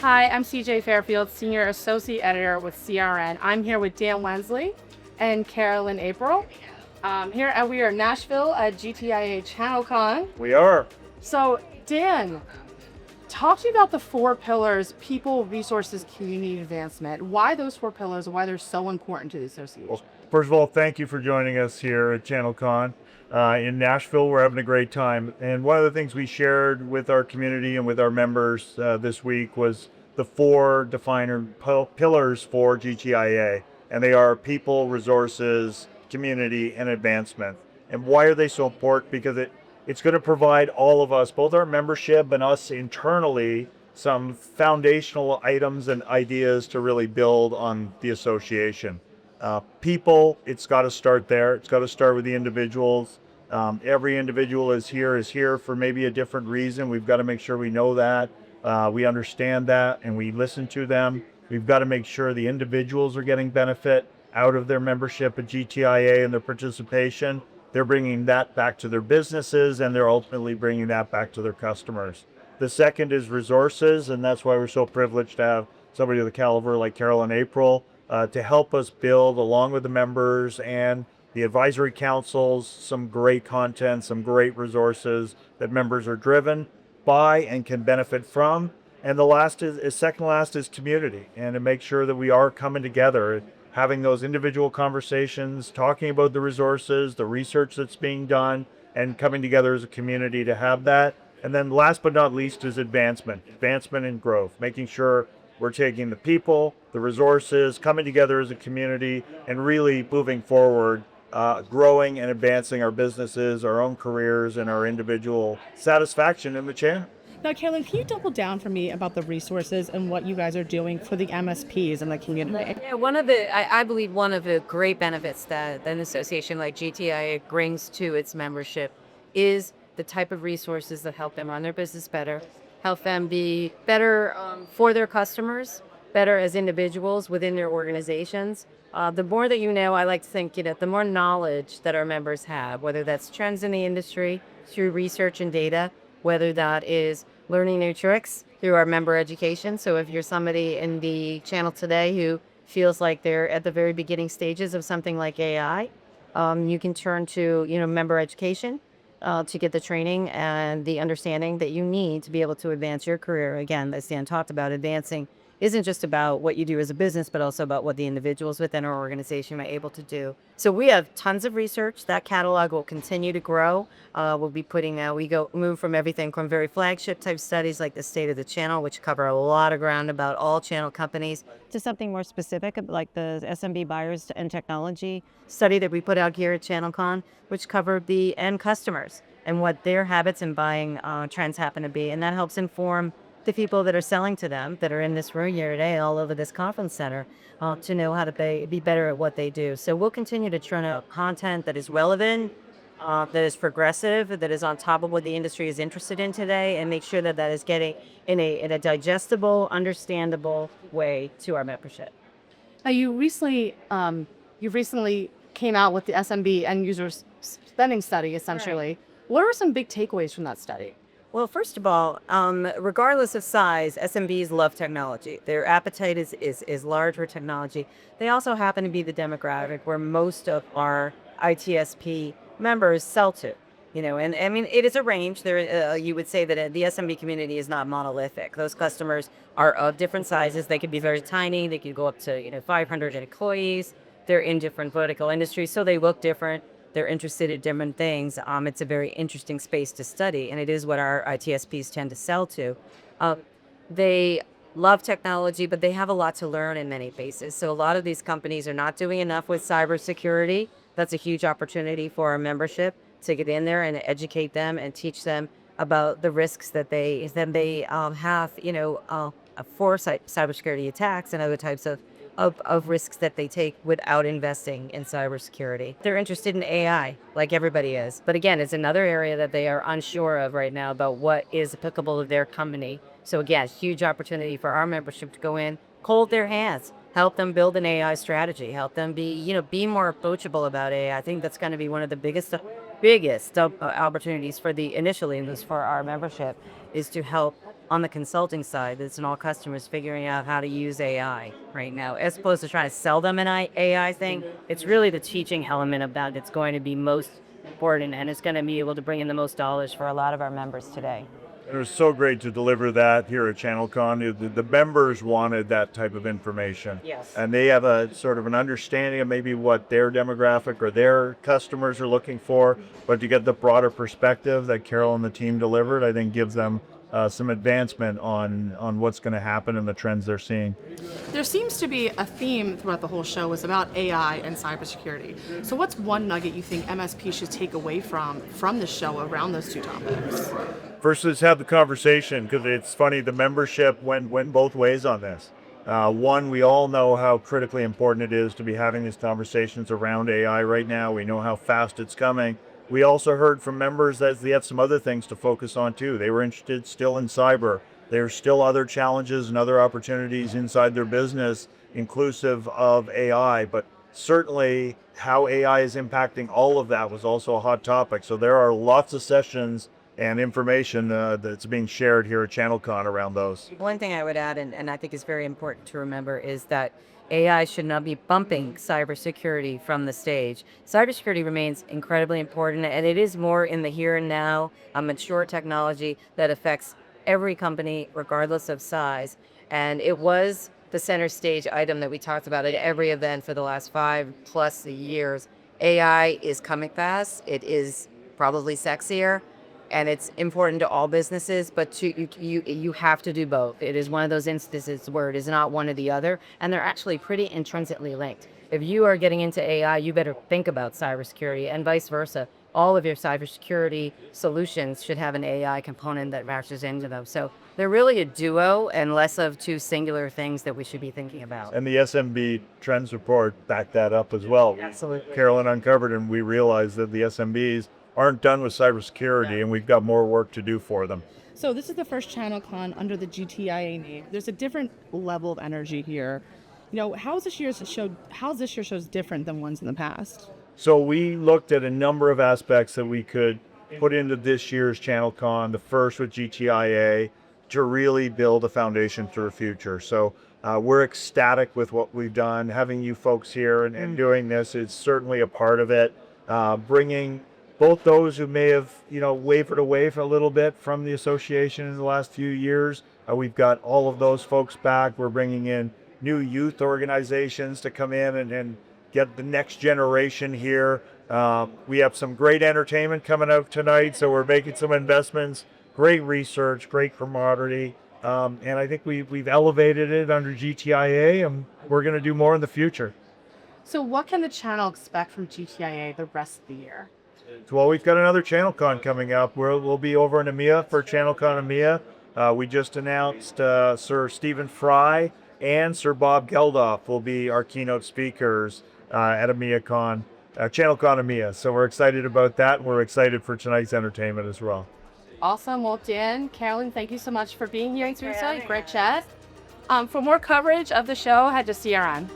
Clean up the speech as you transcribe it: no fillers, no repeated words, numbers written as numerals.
Hi, I'm CJ Fairfield, Senior Associate Editor with CRN. I'm here with Dan Wensley and Carolyn April. We are in Nashville at GTIA ChannelCon. We are. So, Dan, talk to me about the four pillars: people, resources, community advancement. Why those four pillars and why they're so important to the association? Well, first of all, thank you for joining us here at ChannelCon. In Nashville, we're having a great time. And one of the things we shared with our community and with our members this week was the four pillars for GTIA. And they are people, resources, community, and advancement. And why are they so important? Because it's going to provide all of us, both our membership and us internally, some foundational items and ideas to really build on the association. People, it's got to start there. It's got to start with the individuals. Every individual is here for maybe a different reason. We've got to make sure we know that, we understand that, and we listen to them. We've got to make sure the individuals are getting benefit out of their membership at GTIA and their participation. They're bringing that back to their businesses, and they're ultimately bringing that back to their customers. The second is resources, and that's why we're so privileged to have somebody of the caliber like Carolyn April to help us build, along with the members and the advisory councils, some great content, some great resources that members are driven by and can benefit from. And the last is second last is community, and to make sure that we are coming together, having those individual conversations, talking about the resources, the research that's being done, and coming together as a community to have that. And then last but not least is advancement and growth, making sure we're taking the people, the resources, coming together as a community, and really moving forward, growing and advancing our businesses, our own careers, and our individual satisfaction in the channel. Now, Carolyn, can you double down for me about the resources and what you guys are doing for the MSPs and the community? Yeah, I believe one of the great benefits that an association like GTIA brings to its membership is the type of resources that help them run their business better, help them be better for their customers, better as individuals within their organizations. The more that you know, I like to think, the more knowledge that our members have, whether that's trends in the industry through research and data, whether that is learning new tricks through our member education. So if you're somebody in the channel today who feels like they're at the very beginning stages of something like AI, you can turn to, member education to get the training and the understanding that you need to be able to advance your career. Again, as Dan talked about, advancing isn't just about what you do as a business, but also about what the individuals within our organization are able to do. So we have tons of research. That catalog will continue to grow. We'll be putting out, move from everything from very flagship type studies like the State of the Channel, which cover a lot of ground about all channel companies, to something more specific like the SMB buyers and technology study that we put out here at ChannelCon, which covered the end customers and what their habits and buying trends happen to be. And that helps inform the people that are selling to them, that are in this room here today, all over this conference center, to know how to be better at what they do. So we'll continue to churn out content that is relevant, that is progressive, that is on top of what the industry is interested in today, and make sure that that is getting in a digestible, understandable way to our membership. Now, you recently came out with the SMB end user spending study, essentially. Right. What are some big takeaways from that study? Well, first of all, regardless of size, SMBs love technology. Their appetite is large for technology. They also happen to be the demographic where most of our ITSP members sell to. And I mean, it is a range. There, you would say that the SMB community is not monolithic. Those customers are of different sizes. They could be very tiny. They could go up to 500 employees. They're in different vertical industries, so they look different. They're interested in different things. It's a very interesting space to study, and it is what our ITSPs tend to sell to. They love technology, but they have a lot to learn in many cases. So a lot of these companies are not doing enough with cybersecurity. That's a huge opportunity for our membership to get in there and educate them and teach them about the risks that they have, for cybersecurity attacks and other types of risks that they take without investing in cybersecurity. They're interested in AI, like everybody is. But again, it's another area that they are unsure of right now about what is applicable to their company. So again, huge opportunity for our membership to go in, hold their hands, help them build an AI strategy, help them be more approachable about AI. I think that's going to be one of the biggest opportunities for for our membership, is to help on the consulting side, it's in all customers figuring out how to use AI right now, as opposed to trying to sell them an AI thing. It's really the teaching element of that that's going to be most important, and it's going to be able to bring in the most dollars for a lot of our members today. It was so great to deliver that here at ChannelCon. The members wanted that type of information. Yes. And they have a sort of an understanding of maybe what their demographic or their customers are looking for, but to get the broader perspective that Carol and the team delivered, I think gives them some advancement on what's going to happen and the trends they're seeing. There seems to be a theme throughout the whole show was about AI and cybersecurity. So what's one nugget you think MSP should take away from the show around those two topics? First, let's have the conversation, because it's funny, the membership went both ways on this. One, we all know how critically important it is to be having these conversations around AI right now. We know how fast it's coming. We also heard from members that they have some other things to focus on too. They were interested still in cyber. There's still other challenges and other opportunities inside their business, inclusive of AI, but certainly how AI is impacting all of that was also a hot topic. So there are lots of sessions and information that's being shared here at ChannelCon around those. One thing I would add, and I think is very important to remember, is that AI should not be bumping cybersecurity from the stage. Cybersecurity remains incredibly important, and it is more in the here and now, a mature technology that affects every company, regardless of size. And it was the center stage item that we talked about at every event for the last 5+ years. AI is coming fast. It is probably sexier, and it's important to all businesses, but you have to do both. It is one of those instances where it is not one or the other, and they're actually pretty intrinsically linked. If you are getting into AI, you better think about cybersecurity, and vice versa. All of your cybersecurity solutions should have an AI component that matches into them. So they're really a duo and less of two singular things that we should be thinking about. And the SMB trends report backed that up as well. Absolutely. Carolyn uncovered, and we realized that the SMBs aren't done with cybersecurity, and we've got more work to do for them. So this is the first ChannelCon under the GTIA name. There's a different level of energy here. You know, how's this year's show's different than ones in the past? So we looked at a number of aspects that we could put into this year's ChannelCon, the first with GTIA, to really build a foundation for the future. So we're ecstatic with what we've done. Having you folks here and doing this is certainly a part of it. Bringing both those who may have, wavered away for a little bit from the association in the last few years. We've got all of those folks back. We're bringing in new youth organizations to come in and get the next generation here. We have some great entertainment coming up tonight, so we're making some investments. Great research, great camaraderie, and I think we've elevated it under GTIA, and we're going to do more in the future. So what can the channel expect from GTIA the rest of the year? Well, we've got another ChannelCon coming up. We'll be over in EMEA for ChannelCon EMEA. We just announced Sir Stephen Fry and Sir Bob Geldof will be our keynote speakers at ChannelCon EMEA. So we're excited about that, and we're excited for tonight's entertainment as well. Awesome. Well, Dan, Carolyn, thank you so much for being here. Thanks for your great chat. For more coverage of the show, head to CRN.